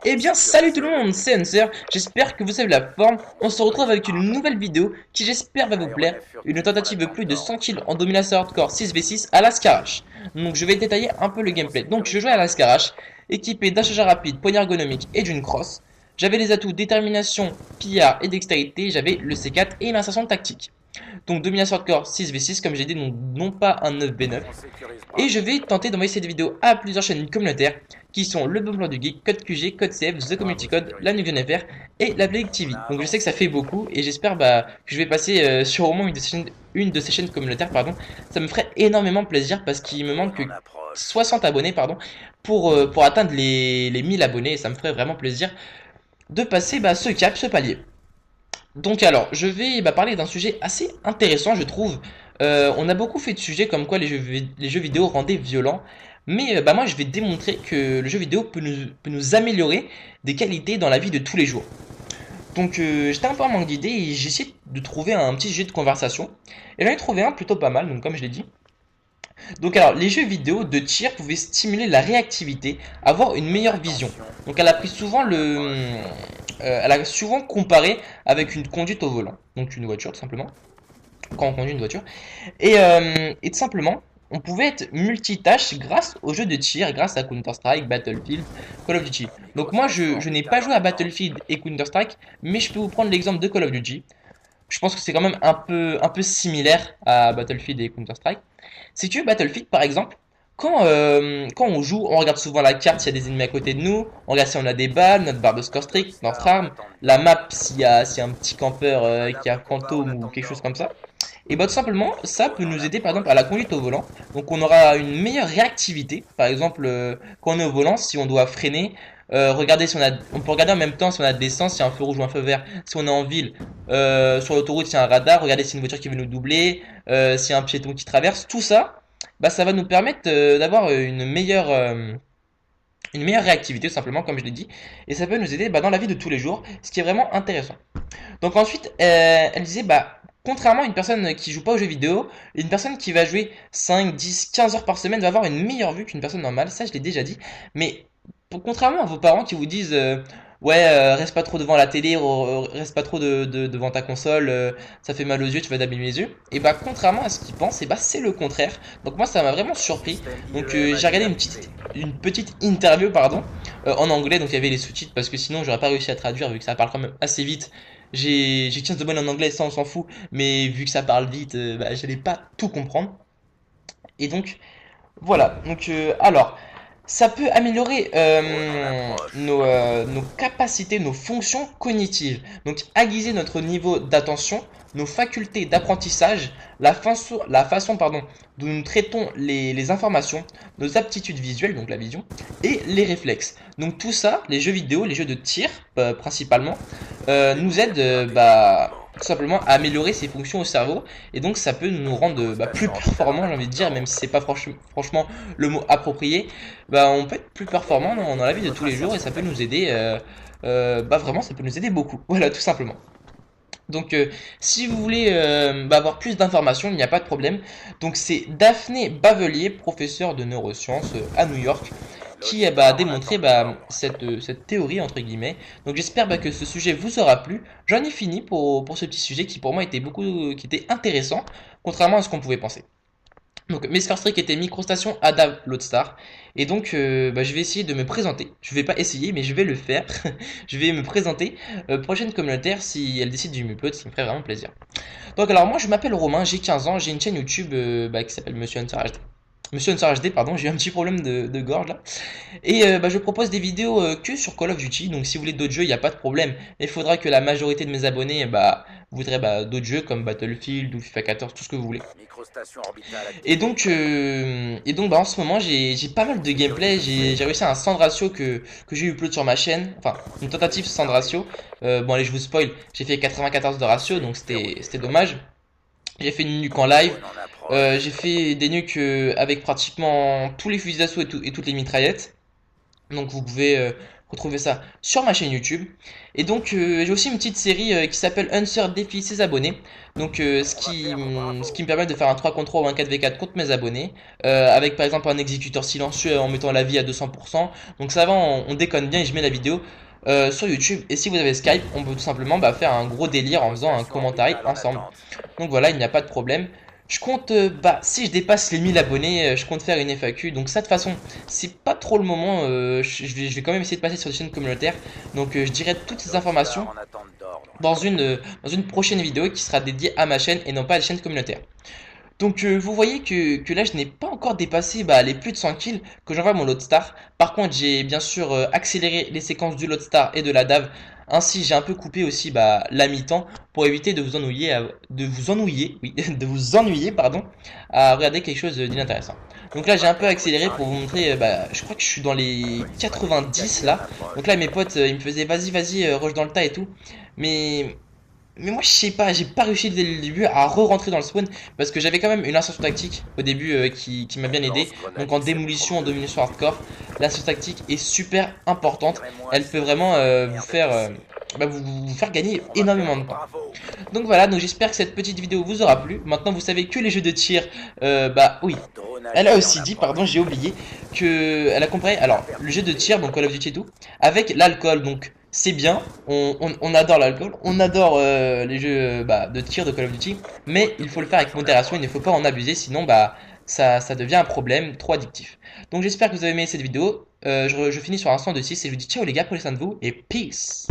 Eh bien salut tout le monde, c'est Hunter, j'espère que vous avez la forme. On se retrouve avec une nouvelle vidéo qui j'espère va vous plaire. Une tentative de plus de 100 kills en domination hardcore 6v6 à la Scarache. Donc je vais détailler un peu le gameplay. Donc je jouais à la Scarache, équipé d'un chargeur rapide, poignard ergonomique et d'une crosse. J'avais les atouts détermination, pillard et dextérité, j'avais le C4 et une insertion tactique. Donc domination hardcore 6v6 comme j'ai dit, donc non pas un 9v9. Et je vais tenter d'envoyer cette vidéo à plusieurs chaînes communautaires qui sont le Bon Plan du Geek, Code QG, Code CF, The Community Code, la Nuvion FR et la Plague TV. Donc je sais que ça fait beaucoup et j'espère que je vais passer sur au moins une de ces chaînes communautaires. Ça me ferait énormément plaisir parce qu'il me manque que 60 abonnés pour atteindre les 1000 abonnés et ça me ferait vraiment plaisir de passer ce cap, ce palier. Donc alors, je vais parler d'un sujet assez intéressant, je trouve. On a beaucoup fait de sujets comme quoi les jeux vidéo rendaient violents, mais moi je vais démontrer que le jeu vidéo peut nous améliorer des qualités dans la vie de tous les jours. Donc j'étais un peu en manque d'idées et j'ai essayé de trouver un petit sujet de conversation. Et j'en ai trouvé un plutôt pas mal, donc comme je l'ai dit. Donc alors, les jeux vidéo de tir pouvaient stimuler la réactivité, avoir une meilleure vision. Donc elle a pris souvent elle a souvent comparé avec une conduite au volant, donc une voiture tout simplement, quand on conduit une voiture. Et tout simplement, on pouvait être multitâche grâce aux jeux de tir, grâce à Counter-Strike, Battlefield, Call of Duty. Donc moi, je n'ai pas joué à Battlefield et Counter-Strike, mais je peux vous prendre l'exemple de Call of Duty. Je pense que c'est quand même un peu similaire à Battlefield et Counter-Strike. Si tu veux Battlefield par exemple, quand on joue, on regarde souvent la carte s'il y a des ennemis à côté de nous, on regarde si on a des balles, notre barre de score strict, notre arme, la map s'il y a un petit campeur qui a fantôme ou quelque chose comme ça. Et tout simplement, ça peut nous aider par exemple à la conduite au volant. Donc on aura une meilleure réactivité. Par exemple, quand on est au volant, si on doit freiner, regarder si on peut regarder en même temps si on a de l'essence, s'il y a un feu rouge ou un feu vert. Si on est en ville, sur l'autoroute, s'il y a un radar, regarder si y a une voiture qui veut nous doubler, s'il y a un piéton qui traverse. Tout ça, ça va nous permettre d'avoir une meilleure réactivité, tout simplement, comme je l'ai dit. Et ça peut nous aider dans la vie de tous les jours, ce qui est vraiment intéressant. Donc ensuite, elle disait, contrairement à une personne qui joue pas aux jeux vidéo, une personne qui va jouer 5, 10, 15 heures par semaine va avoir une meilleure vue qu'une personne normale. Ça, je l'ai déjà dit. Mais contrairement à vos parents qui vous disent, ouais, reste pas trop devant la télé, reste pas trop devant ta console, ça fait mal aux yeux, tu vas t'abîmer les yeux. Et contrairement à ce qu'ils pensent, c'est le contraire. Donc moi, ça m'a vraiment surpris. Donc j'ai regardé une petite interview, pardon, en anglais. Donc il y avait les sous-titres parce que sinon j'aurais pas réussi à traduire vu que ça parle quand même assez vite. J'ai 15 de bonne en anglais, ça on s'en fout, mais vu que ça parle vite, j'allais pas tout comprendre. Et donc, voilà. Donc, alors, ça peut améliorer nos capacités, nos fonctions cognitives. Donc, aiguiser notre niveau d'attention, nos facultés d'apprentissage, la façon dont nous traitons les informations, nos aptitudes visuelles, donc la vision, et les réflexes. Donc, tout ça, les jeux vidéo, les jeux de tir principalement, nous aident tout simplement à améliorer ses fonctions au cerveau et donc ça peut nous rendre plus performants, j'ai envie de dire, même si c'est pas franchement le mot approprié. On peut être plus performant dans la vie de tous les jours et ça peut nous aider vraiment, ça peut nous aider beaucoup. Voilà, tout simplement. Donc si vous voulez avoir plus d'informations, il n'y a pas de problème. Donc c'est Daphné Bavelier, professeur de neurosciences à New York, qui a démontré cette théorie entre guillemets. Donc j'espère que ce sujet vous aura plu. J'en ai fini pour ce petit sujet qui pour moi qui était intéressant, contrairement à ce qu'on pouvait penser. Donc mes Star Trek étaient Microstation, Ada, Loadstar. Et donc je vais essayer de me présenter. Je vais pas essayer mais je vais le faire. Je vais me présenter prochaine communautaire si elle décide du m'upload, ce qui me ferait vraiment plaisir. Donc alors moi je m'appelle Romain, j'ai 15 ans, j'ai une chaîne YouTube qui s'appelle Monsieur Hunter HD. Monsieur Hunter HD, pardon, j'ai eu un petit problème de gorge là. Et je propose des vidéos que sur Call of Duty. Donc si vous voulez d'autres jeux, il n'y a pas de problème. Mais il faudra que la majorité de mes abonnés voudraient d'autres jeux comme Battlefield ou FIFA 14, tout ce que vous voulez. Et donc en ce moment j'ai pas mal de gameplay, j'ai réussi à un sang de ratio que j'ai upload sur ma chaîne, enfin une tentative sans de ratio. Bon allez je vous spoil, j'ai fait 94 de ratio donc c'était dommage. J'ai fait une nuque en live, j'ai fait des nuques avec pratiquement tous les fusils d'assaut et toutes les mitraillettes. Donc vous pouvez retrouver ça sur ma chaîne YouTube. Et donc j'ai aussi une petite série qui s'appelle Hunter défie ses abonnés. Donc ce qui me permet de faire un 3 contre 3 ou un 4v4 contre mes abonnés. Avec par exemple un exécuteur silencieux en mettant la vie à 200%. Donc ça va, on déconne bien et je mets la vidéo sur YouTube. Et si vous avez Skype, on peut tout simplement faire un gros délire en faisant un commentaire ensemble. Donc voilà, il n'y a pas de problème. Je compte, si je dépasse les 1000 abonnés, je compte faire une FAQ. Donc ça, de toute façon, c'est pas trop le moment. Je vais quand même essayer de passer sur des chaînes communautaires. Donc je dirai toutes ces informations dans une prochaine vidéo qui sera dédiée à ma chaîne et non pas à la chaîne communautaire. Donc vous voyez que là je n'ai pas encore dépassé les plus de 100 kills que j'envoie mon Loadstar. Par contre j'ai bien sûr accéléré les séquences du Loadstar et de la DAV. Ainsi j'ai un peu coupé aussi la mi-temps pour éviter de vous ennuyer, oui, de vous ennuyer pardon, à regarder quelque chose d'inintéressant. Donc là j'ai un peu accéléré pour vous montrer, je crois que je suis dans les 90 là. Donc là mes potes ils me faisaient vas-y rush dans le tas et tout. Mais moi je sais pas, j'ai pas réussi dès le début à re-rentrer dans le spawn parce que j'avais quand même une insertion tactique au début qui m'a bien aidé. Donc en démolition, en domination hardcore, l'insertion tactique est super importante. Elle peut vraiment vous faire gagner énormément de temps. Donc voilà, donc j'espère que cette petite vidéo vous aura plu. Maintenant vous savez que les jeux de tir, oui. Elle a aussi dit, pardon, j'ai oublié, que elle a comparé, alors, le jeu de tir, donc Call of Duty et tout, avec l'alcool. Donc, c'est bien, on adore l'alcool, on adore les jeux de tir de Call of Duty, mais il faut le faire avec modération, il ne faut pas en abuser, sinon, ça devient un problème trop addictif. Donc, j'espère que vous avez aimé cette vidéo. Je finis sur un 100 de 6 et je vous dis ciao les gars, prenez soin de vous et peace!